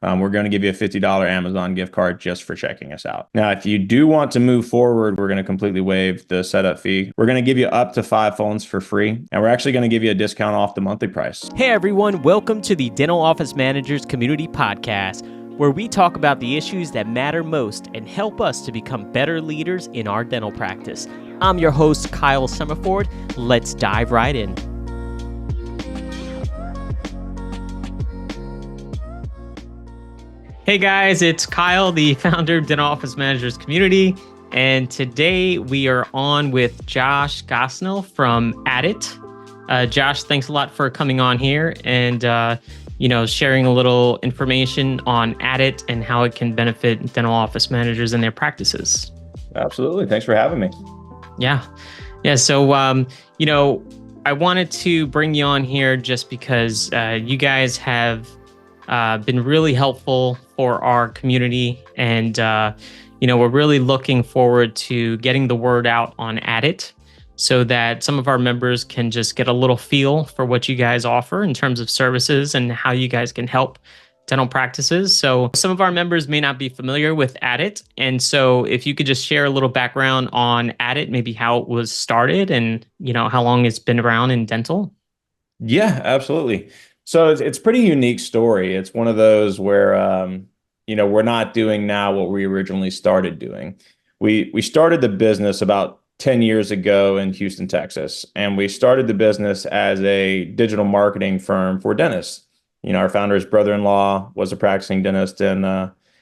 we're going to give you a $50 Amazon gift card just for checking us out. Now, if you do want to move forward, we're going to completely waive the setup fee. We're going to give you up to 5 phones for free, and we're actually going to give you a discount off the monthly price. Hey everyone, welcome to the Dental Office Managers Community Podcast, where we talk about the issues that matter most and help us to become better leaders in our dental practice. I'm your host, Kyle Summerford. Let's dive right in. Hey guys, it's Kyle, the founder of Dental Office Managers Community, and today we are on with Josh Gosnell from Adit. Josh, thanks a lot for coming on here and sharing a little information on Adit and how it can benefit dental office managers in their practices. Absolutely. Thanks for having me. Yeah. So, I wanted to bring you on here just because you guys have been really helpful for our community. And, we're really looking forward to getting the word out on Adit so that some of our members can just get a little feel for what you guys offer in terms of services and how you guys can help dental practices. So some of our members may not be familiar with Adit. And so if you could just share a little background on Adit, maybe how it was started and, how long it's been around in dental. Yeah, absolutely. So it's a pretty unique story. It's one of those where, we're not doing now what we originally started doing. We started the business about 10 years ago in Houston, Texas, and we started the business as a digital marketing firm for dentists. Our founder's brother-in-law was a practicing dentist in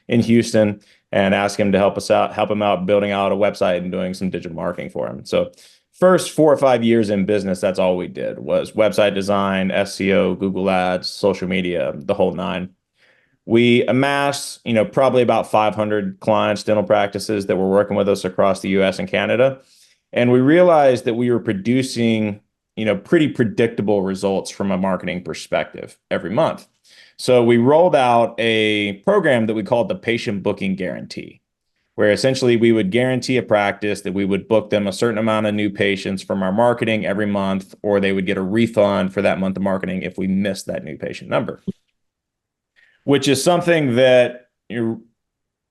Houston, and asked him to help him out building out a website and doing some digital marketing for him. So first 4 or 5 years in business, that's all we did was website design, SEO, Google Ads, social media, the whole nine. We amassed, probably about 500 clients, dental practices that were working with us across the US and Canada. And we realized that we were producing, pretty predictable results from a marketing perspective every month. So we rolled out a program that we called the Patient Booking Guarantee, where essentially we would guarantee a practice that we would book them a certain amount of new patients from our marketing every month, or they would get a refund for that month of marketing if we missed that new patient number, which is something that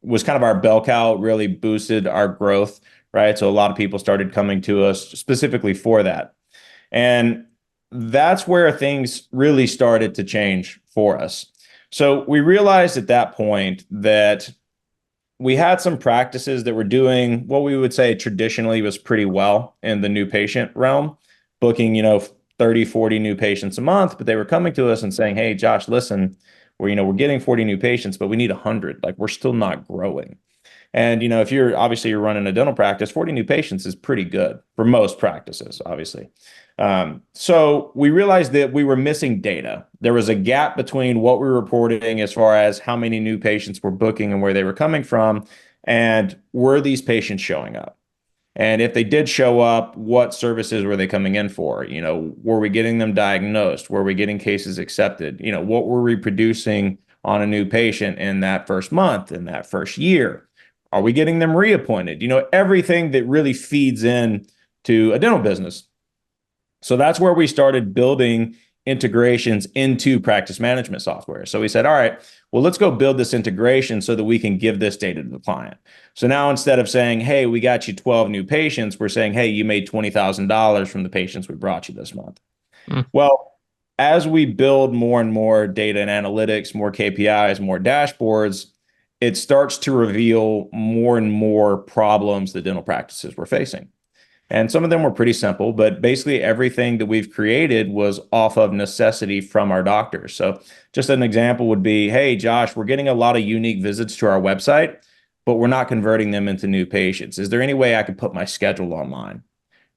was kind of our bell cow, really boosted our growth, right? So a lot of people started coming to us specifically for that. And that's where things really started to change for us. So we realized at that point that we had some practices that were doing what we would say traditionally was pretty well in the new patient realm, booking, 30, 40 new patients a month, but they were coming to us and saying, hey, Josh, listen, we're getting 40 new patients, but we need 100. Like, we're still not growing. And, if you're running a dental practice, 40 new patients is pretty good for most practices, obviously. So we realized that we were missing data. There was a gap between what we were reporting as far as how many new patients were booking and where they were coming from, and were these patients showing up? And if they did show up, what services were they coming in for? Were we getting them diagnosed? Were we getting cases accepted? What were we producing on a new patient in that first month, in that first year? Are we getting them reappointed? Everything that really feeds in to a dental business. So that's where we started building integrations into practice management software. So we said, all right, well, let's go build this integration so that we can give this data to the client. So now instead of saying, hey, we got you 12 new patients, we're saying, hey, you made $20,000 from the patients we brought you this month. Well, as we build more and more data and analytics, more KPIs, more dashboards, it starts to reveal more and more problems that dental practices were facing. And some of them were pretty simple, but basically everything that we've created was off of necessity from our doctors. So just an example would be, hey, Josh, we're getting a lot of unique visits to our website, but we're not converting them into new patients. Is there any way I could put my schedule online?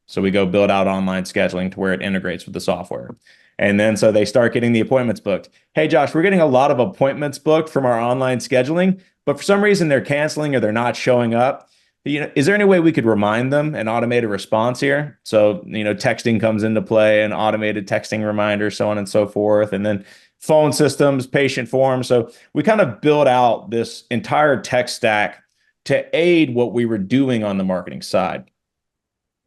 So we go build out online scheduling to where it integrates with the software. And then so they start getting the appointments booked. Hey, Josh, we're getting a lot of appointments booked from our online scheduling, but for some reason they're canceling or they're not showing up. Is there any way we could remind them and automate a response here? So, texting comes into play, and automated texting reminders, so on and so forth. And then phone systems, patient forms. So we kind of build out this entire tech stack to aid what we were doing on the marketing side.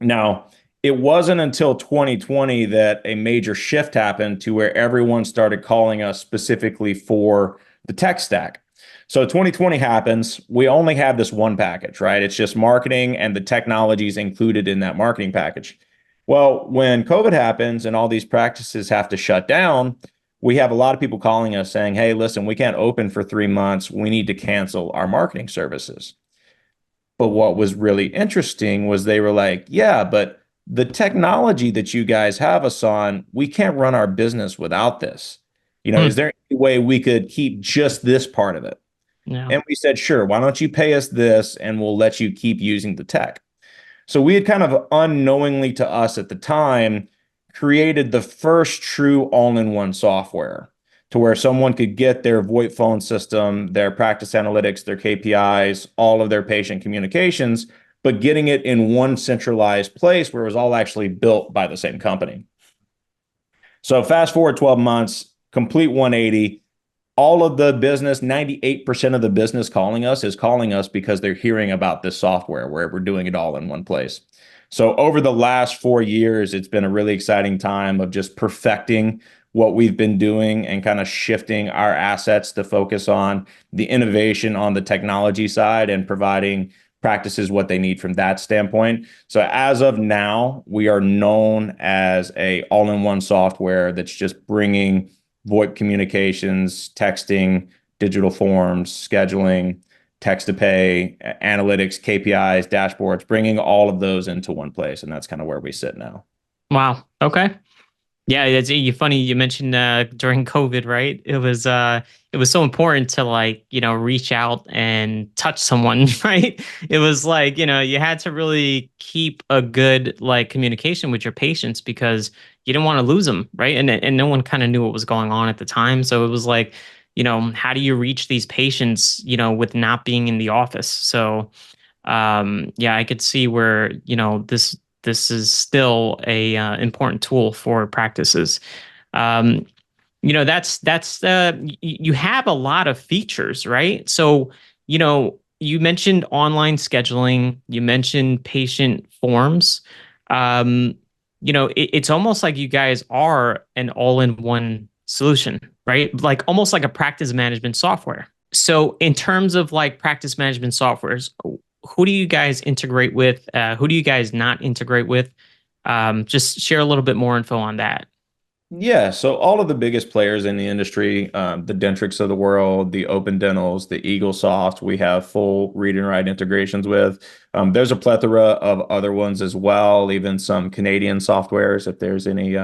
Now, it wasn't until 2020 that a major shift happened to where everyone started calling us specifically for the tech stack. So 2020 happens. We only have this one package, right? It's just marketing and the technologies included in that marketing package. Well, when COVID happens and all these practices have to shut down, we have a lot of people calling us saying, hey, listen, we can't open for 3 months. We need to cancel our marketing services. But what was really interesting was they were like, yeah, but the technology that you guys have us on, we can't run our business without this. Is Hmm. there any way we could keep just this part of it? Yeah. And we said, sure, why don't you pay us this and we'll let you keep using the tech? So we had kind of unknowingly to us at the time created the first true all-in-one software to where someone could get their VoIP phone system, their practice analytics, their KPIs, all of their patient communications, but getting it in one centralized place where it was all actually built by the same company. So fast forward 12 months, complete 180. All of the business, 98% of the business calling us is calling us because they're hearing about this software where we're doing it all in one place. So over the last 4 years, it's been a really exciting time of just perfecting what we've been doing and kind of shifting our assets to focus on the innovation on the technology side and providing practices what they need from that standpoint. So as of now, we are known as a all-in-one software that's just bringing VoIP communications, texting, digital forms, scheduling, text to pay, analytics, KPIs, dashboards, bringing all of those into one place. And that's kind of where we sit now. Wow. Okay. Yeah, it's funny you mentioned during COVID, right? It was so important to like, reach out and touch someone, right? It was like, you had to really keep a good like communication with your patients because you didn't want to lose them, right? And no one kind of knew what was going on at the time. So it was like, how do you reach these patients, with not being in the office? So yeah, I could see where this is still a important tool for practices. Um, you have a lot of features, right? So you mentioned online scheduling, you mentioned patient forms. Um, it's almost like you guys are an all-in-one solution, right? Like almost like a practice management software. So in terms of like practice management softwares, who do you guys integrate with? Who do you guys not integrate with? Just share a little bit more info on that. Yeah, so all of the biggest players in the industry, the Dentrix of the world, the Open Dentals, the EagleSoft, we have full read and write integrations with. There's a plethora of other ones as well, even some Canadian softwares, if there's any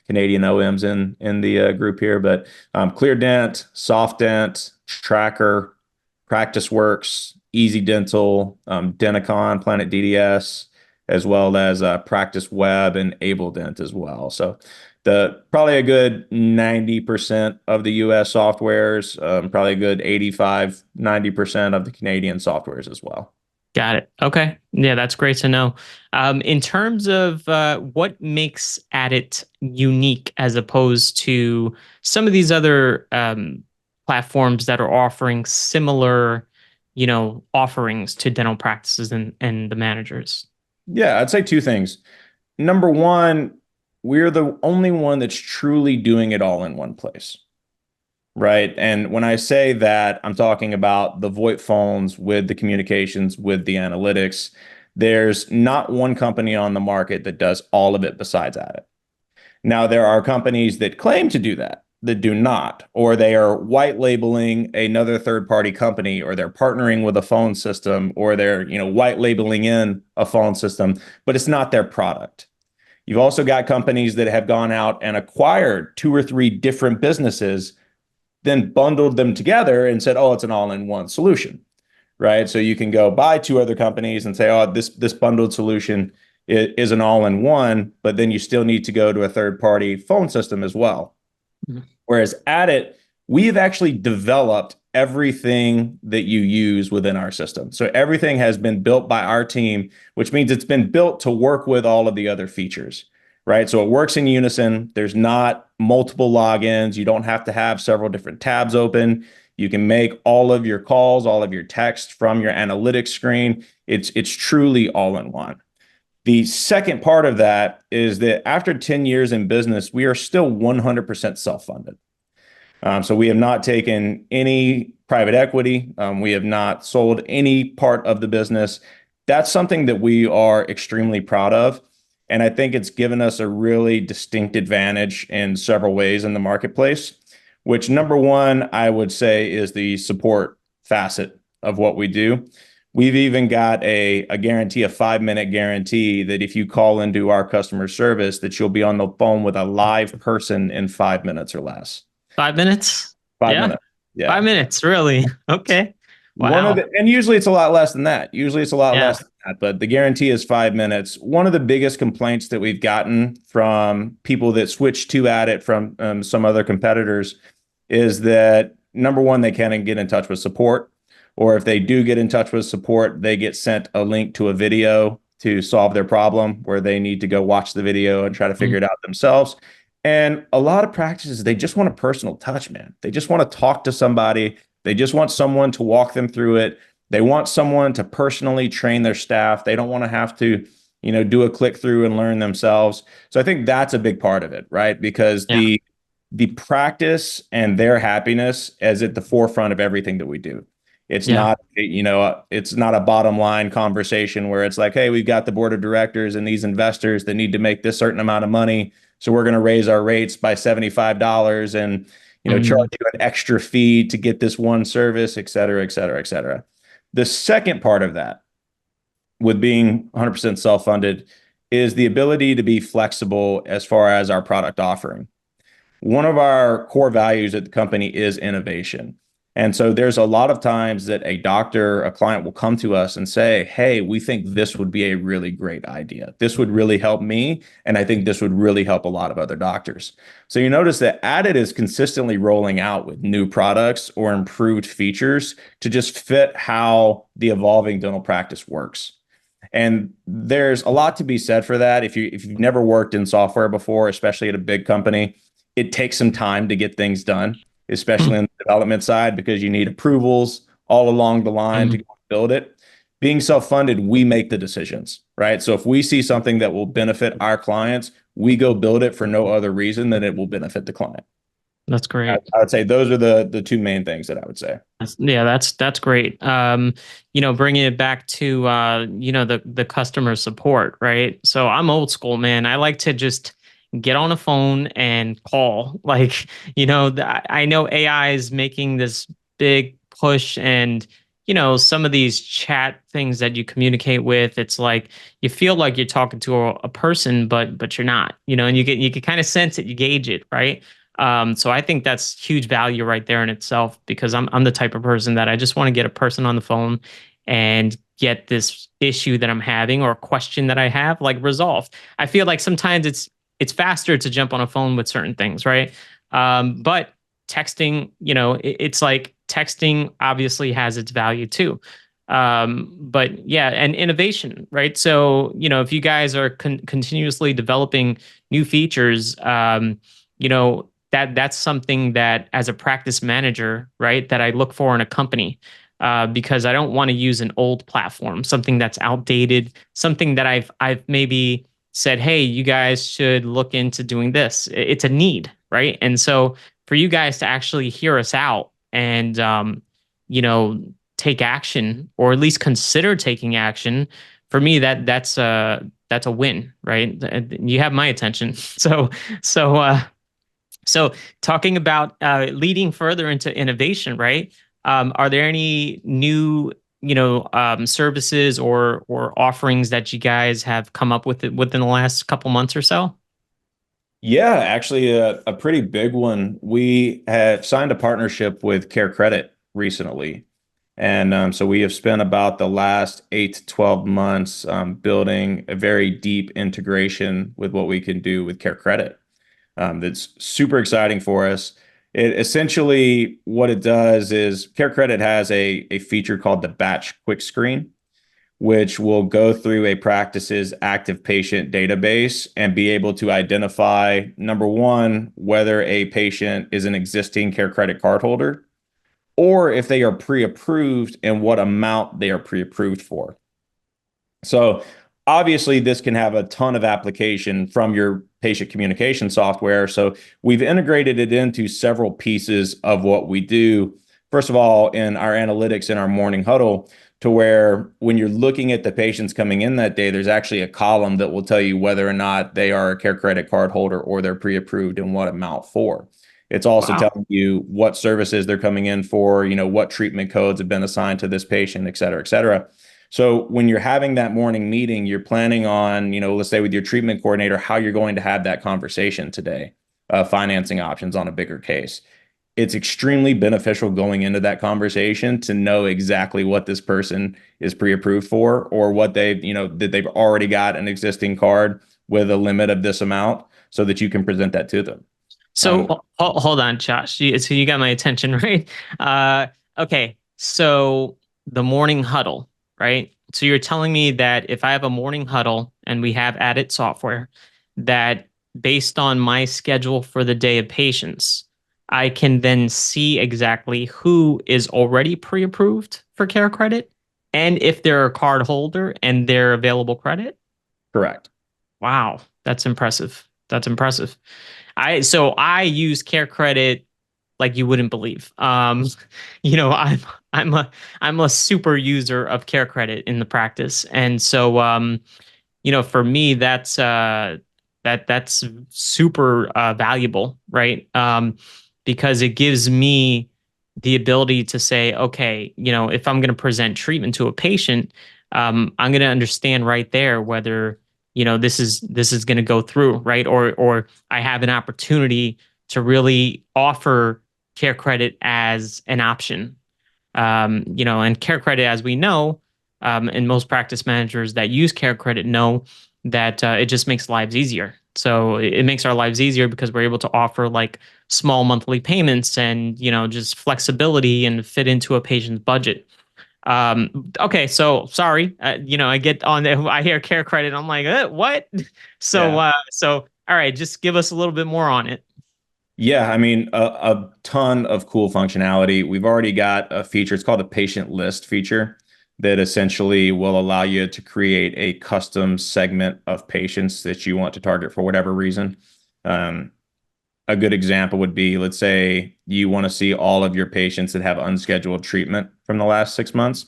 Canadian OEMs in the group here. But ClearDent, SoftDent, Tracker, PracticeWorks, Easy Dental, Denticon, Planet DDS, as well as Practice Web and AbleDent as well. So the probably a good 90% of the US softwares, probably a good 85, 90% of the Canadian softwares as well. Got it. Okay. Yeah, that's great to know. In terms of what makes Adit unique as opposed to some of these other platforms that are offering similar, offerings to dental practices and the managers. Yeah, I'd say two things. Number one, we're the only one that's truly doing it all in one place. Right. And when I say that, I'm talking about the VoIP phones with the communications, with the analytics. There's not one company on the market that does all of it besides Adit. Now, there are companies that claim to do that, that do not, or they are white labeling another third party company, or they're partnering with a phone system, or they're, white labeling in a phone system, but it's not their product. You've also got companies that have gone out and acquired two or three different businesses, then bundled them together and said, oh, it's an all-in-one solution, right? So you can go buy two other companies and say, oh, this bundled solution is an all-in-one, but then you still need to go to a third-party phone system as well. Mhm. Whereas Adit, we've actually developed everything that you use within our system. So everything has been built by our team, which means it's been built to work with all of the other features, right? So it works in unison. There's not multiple logins. You don't have to have several different tabs open. You can make all of your calls, all of your text from your analytics screen. It's truly all in one. The second part of that is that after 10 years in business, we are still 100% self-funded. So we have not taken any private equity. We have not sold any part of the business. That's something that we are extremely proud of. And I think it's given us a really distinct advantage in several ways in the marketplace, which number one, I would say is the support facet of what we do. We've even got a guarantee, a 5 minute guarantee that if you call into our customer service, that you'll be on the phone with a live person in 5 minutes or less. 5 minutes? Five Yeah. minutes. Five Yeah. minutes, really? Okay. One of Wow. the, and usually it's a lot less than that. Usually it's a lot Yeah. less than that, but the guarantee is 5 minutes. One of the biggest complaints that we've gotten from people that switch to Adit from some other competitors is that number one, they can't get in touch with support, or if they do get in touch with support, they get sent a link to a video to solve their problem where they need to go watch the video and try to figure Mm, it out themselves. And a lot of practices, they just want a personal touch, man. They just want to talk to somebody. They just want someone to walk them through it. They want someone to personally train their staff. They don't want to have to, do a click through and learn themselves. So I think that's a big part of it, right? Because yeah. the practice and their happiness is at the forefront of everything that we do. It's Yeah. not, it's not a bottom line conversation where it's like, hey, we've got the board of directors and these investors that need to make this certain amount of money. So we're going to raise our rates by $75 and, Mm, charge you an extra fee to get this one service, et cetera, et cetera, et cetera. The second part of that, with being 100% self-funded, is the ability to be flexible as far as our product offering. One of our core values at the company is innovation. And so there's a lot of times that a doctor, a client will come to us and say, hey, we think this would be a really great idea. This would really help me. And I think this would really help a lot of other doctors. So you notice that Adit is consistently rolling out with new products or improved features to just fit how the evolving dental practice works. And there's a lot to be said for that. If you've never worked in software before, especially at a big company, it takes some time to get things done, especially mm, in the development side, because you need approvals all along the line to mm. go build it. Being self-funded, we make the decisions, right? So if we see something that will benefit our clients, we go build it for no other reason than it will benefit the client. That's I, great. I would say those are the two main things that I would say. Yeah, that's great. Bringing it back to the customer support, right? So I'm old school, man. I like to just get on a phone and call. Like, I know AI is making this big push, and some of these chat things that you communicate with, it's like you feel like you're talking to a person, but you're not. And you can kind of sense it, you gauge it, right? So I think that's huge value right there in itself, because I'm the type of person that I just want to get a person on the phone and get this issue that I'm having or question that I have like resolved. I feel like sometimes it's faster to jump on a phone with certain things, right? But texting, it's like texting obviously has its value too. But yeah, and innovation, right? So, if you guys are continuously developing new features, that's something that as a practice manager, right, that I look for in a company, because I don't want to use an old platform, something that's outdated, something that I've maybe said, hey, you guys should look into doing this. It's a need, right? And so for you guys to actually hear us out and you know take action, or at least consider taking action, for me that's a win, right? You have my attention. So talking about leading further into innovation, right? Are there any new, services or offerings that you guys have come up with within the last couple months or so? Yeah, actually, a pretty big one. We have signed a partnership with Care Credit recently. And so we have spent about the last 8 to 12 months building a very deep integration with what we can do with Care Credit. That's super exciting for us. It essentially, what it does is Care Credit has a feature called the Batch Quick Screen, which will go through a practice's active patient database and be able to identify, number one, whether a patient is an existing Care Credit card holder or if they are pre-approved and what amount they are pre-approved for. So obviously, this can have a ton of application from your patient communication software. So we've integrated it into several pieces of what we do. First of all, in our analytics in our morning huddle, to where when you're looking at the patients coming in that day, there's actually a column that will tell you whether or not they are a care credit card holder or they're pre-approved and what amount for. It's also Wow. telling you what services they're coming in for, what treatment codes have been assigned to this patient, et cetera, et cetera. So when you're having that morning meeting, you're planning on, let's say with your treatment coordinator, how you're going to have that conversation today, financing options on a bigger case. It's extremely beneficial going into that conversation to know exactly what this person is pre-approved for or what that they've already got an existing card with a limit of this amount so that you can present that to them. So Um, hold on, Josh. So you got my attention, right? Okay. So the morning huddle, right? So you're telling me that if I have a morning huddle and we have Adit software, that based on my schedule for the day of patients, I can then see exactly who is already pre-approved for care credit and if they're a card holder and they're available credit. correct. Wow, that's impressive. That's impressive. I use care credit like you wouldn't believe. You know, I'm a I'm a super user of care credit in the practice. And so for me that's super valuable, right? Because it gives me the ability to say, okay, if I'm going to present treatment to a patient, I'm going to understand right there whether this is going to go through, right? Or I have an opportunity to really offer care credit as an option. And care credit, as we know, and most practice managers that use care credit know that it just makes lives easier. So it makes our lives easier because we're able to offer like small monthly payments and just flexibility and fit into a patient's budget. Okay, so sorry, I get on there, I hear care credit, I'm like, what? So Yeah. all right, just give us a little bit more on it. Yeah, I mean, a ton of cool functionality. We've already got a feature, it's called a patient list feature that essentially will allow you to create a custom segment of patients that you want to target for whatever reason. Um, a good example would be, let's say you want to see all of your patients that have unscheduled treatment from the last 6 months.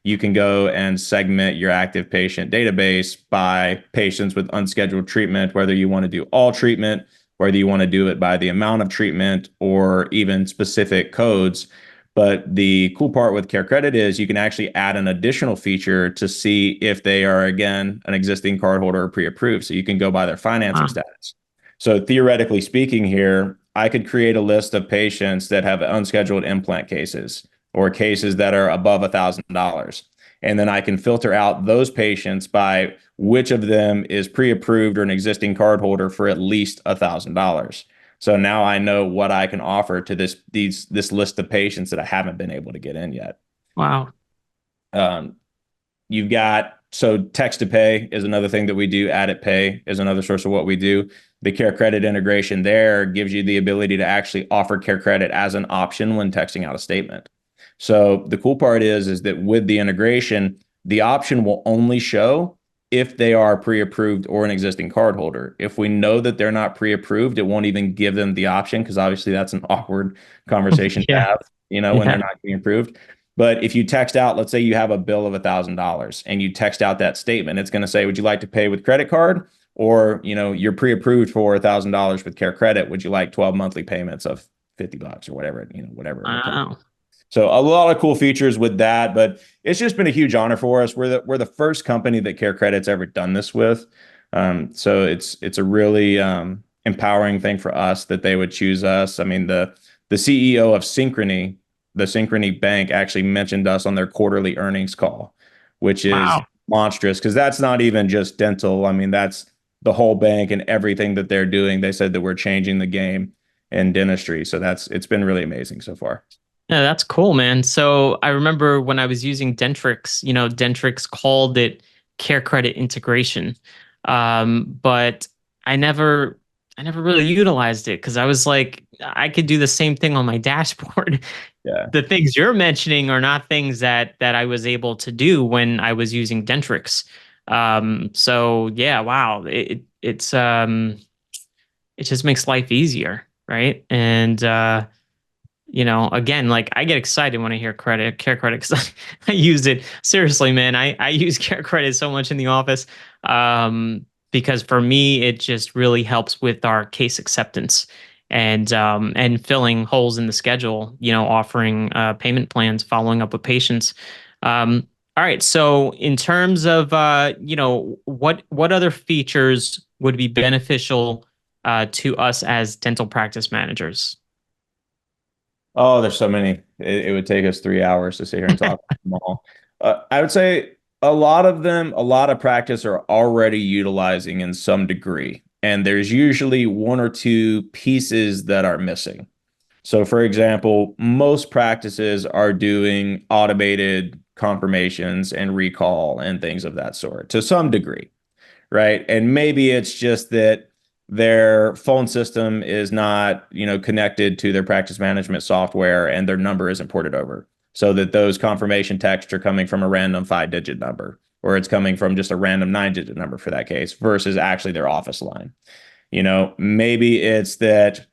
You can go and segment your active patient database by patients with unscheduled treatment, whether you want to do all treatment, whether you want to do it by the amount of treatment or even specific codes. But the cool part with Care Credit is you can actually add an additional feature to see if they are, again, an existing cardholder or pre-approved. So you can go by their financing Wow. status. So theoretically speaking here, I could create a list of patients that have unscheduled implant cases or cases that are above $1,000. And then I can filter out those patients by which of them is pre-approved or an existing cardholder for at least $1,000. So now I know what I can offer to this list of patients that I haven't been able to get in yet. Wow. Um, You've got so text to pay is another thing that we do. Adit Pay is another source of what we do. The care credit integration there gives you the ability to actually offer care credit as an option when texting out a statement. So the cool part is that with the integration, the option will only show if they are pre-approved or an existing cardholder. If we know that they're not pre-approved, it won't even give them the option because obviously that's an awkward conversation to Yeah. have, when they're Yeah. not being approved. But if you text out, let's say you have a bill of $1,000 and you text out that statement, it's going to say, would you like to pay with credit card? Or, you're pre-approved for $1,000 with care credit. Would you like 12 monthly payments of $50 or whatever, whatever it may come. Wow. So a lot of cool features with that, but it's just been a huge honor for us. We're the first company that Care Credit's ever done this with. So it's a really empowering thing for us that they would choose us. I mean, the CEO of Synchrony, the Synchrony Bank, actually mentioned us on their quarterly earnings call, which is Wow. monstrous because that's not even just dental. I mean, that's the whole bank and everything that they're doing. They said that we're changing the game in dentistry. So it's been really amazing so far. Yeah, that's cool, man. So I remember when I was using Dentrix, Dentrix called it care credit integration. But I never I never really utilized it because I was like, I could do the same thing on my dashboard. Yeah. The things you're mentioning are not things that I was able to do when I was using Dentrix. So yeah, wow. It's it just makes life easier, right? And again, like I get excited when I hear care credit because I use it seriously, man. I use care credit so much in the office, because for me it just really helps with our case acceptance and filling holes in the schedule. Offering payment plans, following up with patients. All right, so in terms of what other features would be beneficial to us as dental practice managers? Oh, there's so many. It would take us 3 hours to sit here and talk about them all. I would say a lot of them, a lot of practice are already utilizing in some degree, and there's usually one or two pieces that are missing. So, for example, most practices are doing automated confirmations and recall and things of that sort to some degree, right? And maybe it's just that their phone system is not, connected to their practice management software and their number isn't ported over. So that those confirmation texts are coming from a random 5-digit number, or it's coming from just a random 9-digit number for that case versus actually their office line. Maybe it's that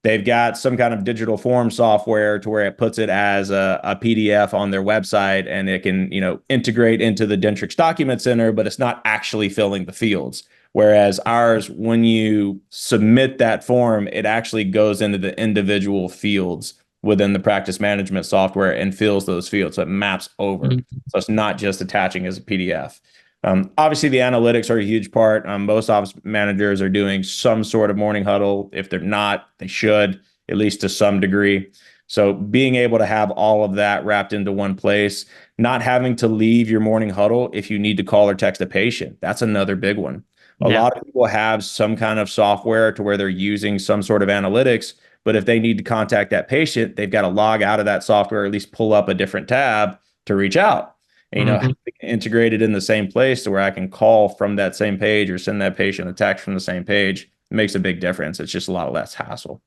they've got some kind of digital form software to where it puts it as a PDF on their website and it can, integrate into the Dentrix Document Center, but it's not actually filling the fields. Whereas ours, when you submit that form, it actually goes into the individual fields within the practice management software and fills those fields. So it maps over. So it's not just attaching as a PDF. Obviously, the analytics are a huge part. Most office managers are doing some sort of morning huddle. If they're not, they should, at least to some degree. So being able to have all of that wrapped into one place, not having to leave your morning huddle if you need to call or text a patient, that's another big one. A Yeah. lot of people have some kind of software to where they're using some sort of analytics, but if they need to contact that patient, they've got to log out of that software, or at least pull up a different tab to reach out. And, Hmm. integrated in the same place to where I can call from that same page or send that patient a text from the same page, it makes a big difference. It's just a lot less hassle.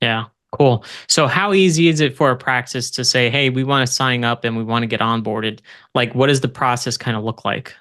Yeah. Cool. So how easy is it for a practice to say, hey, we want to sign up and we want to get onboarded? Like, what does the process kind of look like?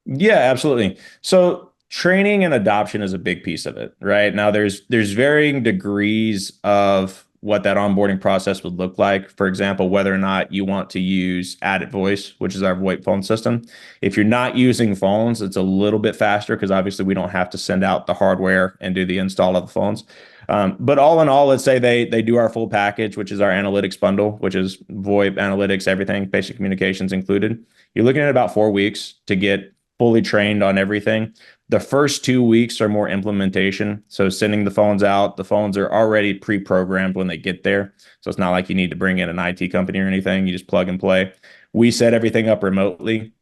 Yeah, absolutely. So training and adoption is a big piece of it, right? Now there's varying degrees of what that onboarding process would look like. For example, whether or not you want to use Adit Voice, which is our VoIP phone system. If you're not using phones, it's a little bit faster because obviously we don't have to send out the hardware and do the install of the phones. But all in all, let's say they do our full package, which is our analytics bundle, which is VoIP, analytics, everything, basic communications included. You're looking at about 4 weeks to get fully trained on everything. The first 2 weeks are more implementation. So sending the phones out, the phones are already pre-programmed when they get there. So it's not like you need to bring in an IT company or anything. You just plug and play. We set everything up remotely.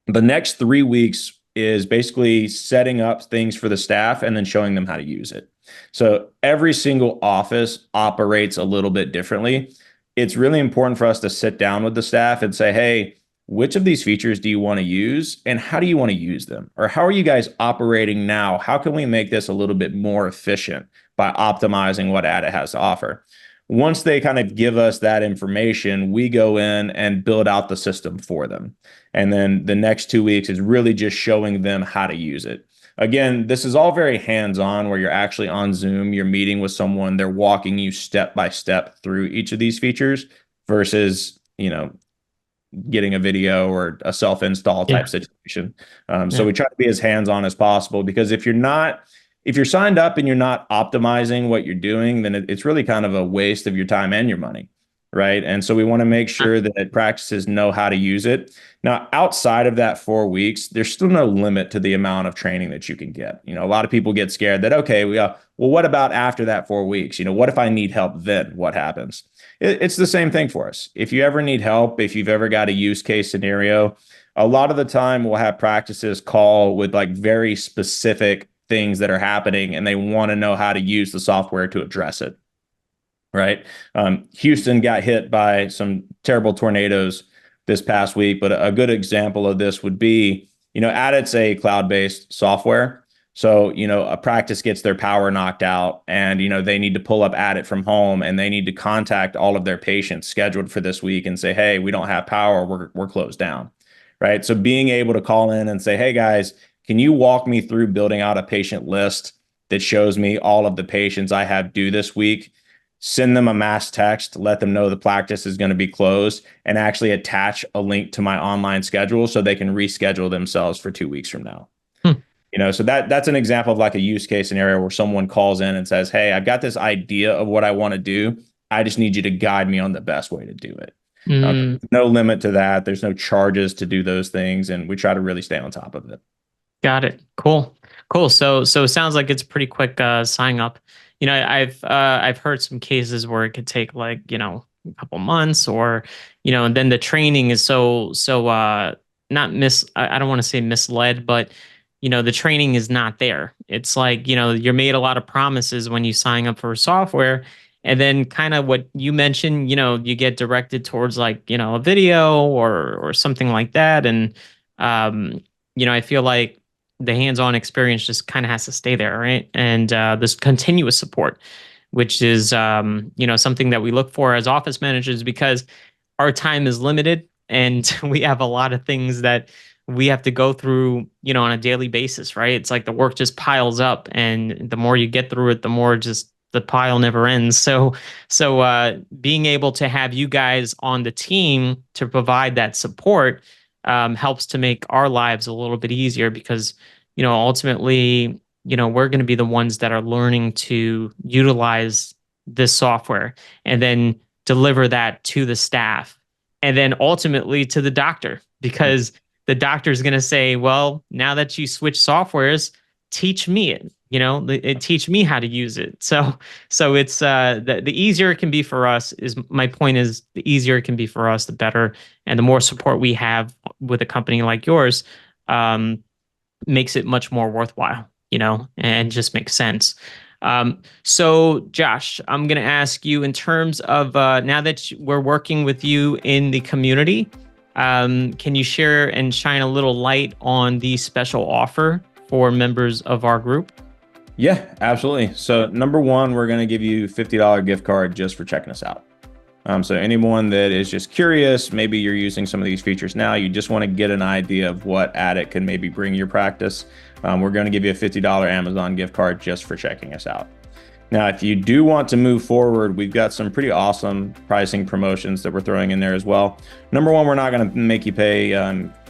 The next 3 weeks is basically setting up things for the staff and then showing them how to use it. So every single office operates a little bit differently. It's really important for us to sit down with the staff and say, hey, which of these features do you want to use and how do you want to use them? Or how are you guys operating now? How can we make this a little bit more efficient by optimizing what Adit has to offer? Once they kind of give us that information, we go in and build out the system for them. And then the next 2 weeks is really just showing them how to use it. Again, this is all very hands-on where you're actually on Zoom, you're meeting with someone, they're walking you step by step through each of these features versus, getting a video or a self-install type Yeah. situation. So Yeah. we try to be as hands-on as possible because if you're signed up and you're not optimizing what you're doing, then it's really kind of a waste of your time and your money, right? And so we want to make sure that practices know how to use it. Now, outside of that 4 weeks, there's still no limit to the amount of training that you can get. A lot of people get scared that, okay, well, what about after that 4 weeks? What if I need help then? What happens? It's the same thing for us. If you ever need help, if you've ever got a use case scenario, a lot of the time we'll have practices call with like very specific things that are happening and they want to know how to use the software to address it. Right. Houston got hit by some terrible tornadoes this past week, but a good example of this would be, Adit's a cloud-based software. So, a practice gets their power knocked out and, they need to pull up Adit from home and they need to contact all of their patients scheduled for this week and say, hey, we don't have power. We're closed down. Right. So being able to call in and say, hey, guys, can you walk me through building out a patient list that shows me all of the patients I have due this week, send them a mass text, let them know the practice is going to be closed, and actually attach a link to my online schedule so they can reschedule themselves for 2 weeks from now. Hmm. So that's an example of like a use case scenario where someone calls in and says, "Hey, I've got this idea of what I want to do. I just need you to guide me on the best way to do it." Mm. No limit to that. There's no charges to do those things, and we try to really stay on top of it. Got it. Cool. Cool. So it sounds like it's pretty quick sign up. I've heard some cases where it could take like, a couple months or, and then the training is so not I don't want to say misled, but the training is not there. It's like, you're made a lot of promises when you sign up for software. And then kind of what you mentioned, you get directed towards like, a video or something like that. And I feel like the hands-on experience just kind of has to stay there, right? And this continuous support, which is something that we look for as office managers because our time is limited and we have a lot of things that we have to go through, on a daily basis, right? It's like the work just piles up, and the more you get through it, the more just the pile never ends. So being able to have you guys on the team to provide that support helps to make our lives a little bit easier because, ultimately, we're going to be the ones that are learning to utilize this software and then deliver that to the staff and then ultimately to the doctor because the doctor is going to say, well, now that you switch softwares, teach me it, teach me how to use it. So it's the easier it can be for us is my point is the easier it can be for us, the better. And the more support we have with a company like yours, makes it much more worthwhile, and just makes sense. So Josh, I'm going to ask you in terms of now that we're working with you in the community, can you share and shine a little light on the special offer for members of our group? Yeah, absolutely. So number one, we're going to give you $50 gift card just for checking us out. So anyone that is just curious, maybe you're using some of these features now, you just want to get an idea of what Adit can maybe bring your practice. We're going to give you a $50 Amazon gift card just for checking us out. Now, if you do want to move forward, we've got some pretty awesome pricing promotions that we're throwing in there as well. Number one, we're not going to make you pay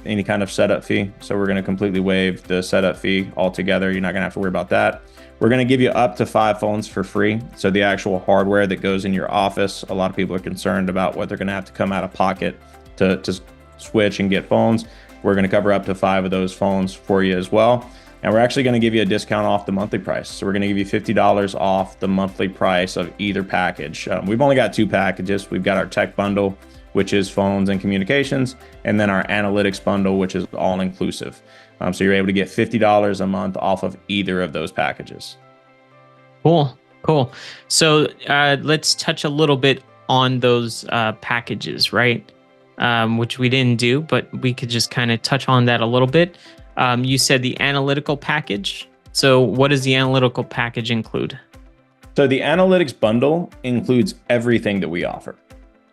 any kind of setup fee. So we're going to completely waive the setup fee altogether. You're not going to have to worry about that. We're going to give you up to 5 phones for free. So the actual hardware that goes in your office, a lot of people are concerned about what they're going to have to come out of pocket to switch and get phones. We're going to cover up to 5 of those phones for you as well. And we're actually going to give you a discount off the monthly price. So we're going to give you $50 off the monthly price of either package. We've only got 2 packages. We've got our tech bundle, which is phones and communications, and then our analytics bundle, which is all inclusive. So you're able to get $50 a month off of either of those packages. Cool. So let's touch a little bit on those packages, right? Which we didn't do, but we could just kind of touch on that a little bit. You said the analytical package. So what does the analytical package include? So the analytics bundle includes everything that we offer,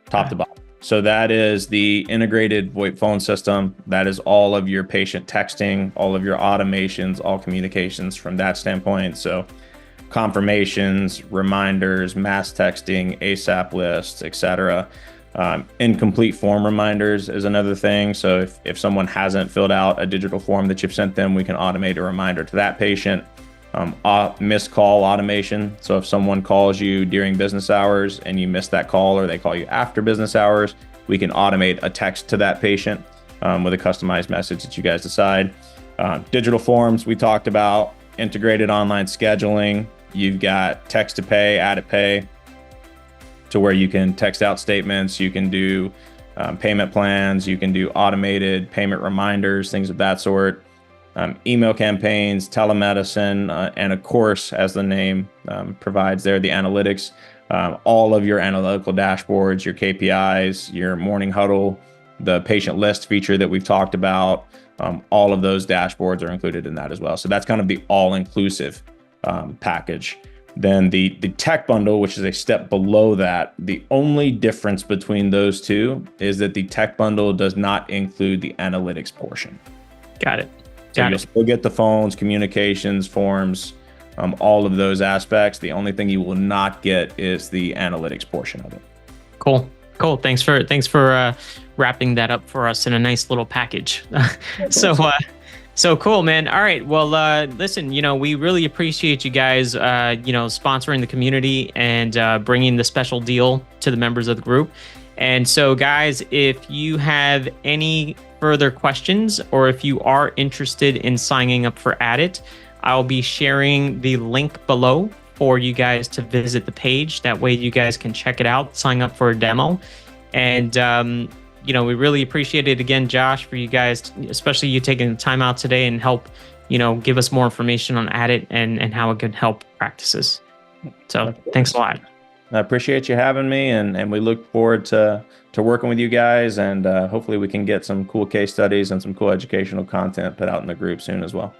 top to bottom. So that is the integrated VoIP phone system. That is all of your patient texting, all of your automations, all communications from that standpoint. So confirmations, reminders, mass texting, ASAP lists, etc. Incomplete form reminders is another thing. So if someone hasn't filled out a digital form that you've sent them, we can automate a reminder to that patient. Missed call automation. So if someone calls you during business hours and you miss that call or they call you after business hours, we can automate a text to that patient with a customized message that you guys decide. Digital forms we talked about, integrated online scheduling. You've got text to pay, Adit Pay, to where you can text out statements, you can do payment plans, you can do automated payment reminders, things of that sort. Email campaigns, telemedicine, and of course, as the name provides there, the analytics, all of your analytical dashboards, your KPIs, your morning huddle, the patient list feature that we've talked about, all of those dashboards are included in that as well. So that's kind of the all-inclusive package. Then the tech bundle, which is a step below that, the only difference between those two is that the tech bundle does not include the analytics portion. Got it. So you'll still get the phones, communications, forms, all of those aspects. The only thing you will not get is the analytics portion of it. Cool. Cool. Thanks for wrapping that up for us in a nice little package. So so cool, man. All right. Well, listen, we really appreciate you guys, sponsoring the community and bringing the special deal to the members of the group. And so, guys, if you have any further questions or if you are interested in signing up for Adit, I'll be sharing the link below for you guys to visit the page. That way you guys can check it out, sign up for a demo. And, we really appreciate it again, Josh, for you guys, especially you taking the time out today and help, give us more information on Adit and how it can help practices. So thanks a lot. I appreciate you having me, and we look forward to working with you guys, and hopefully we can get some cool case studies and some cool educational content put out in the group soon as well.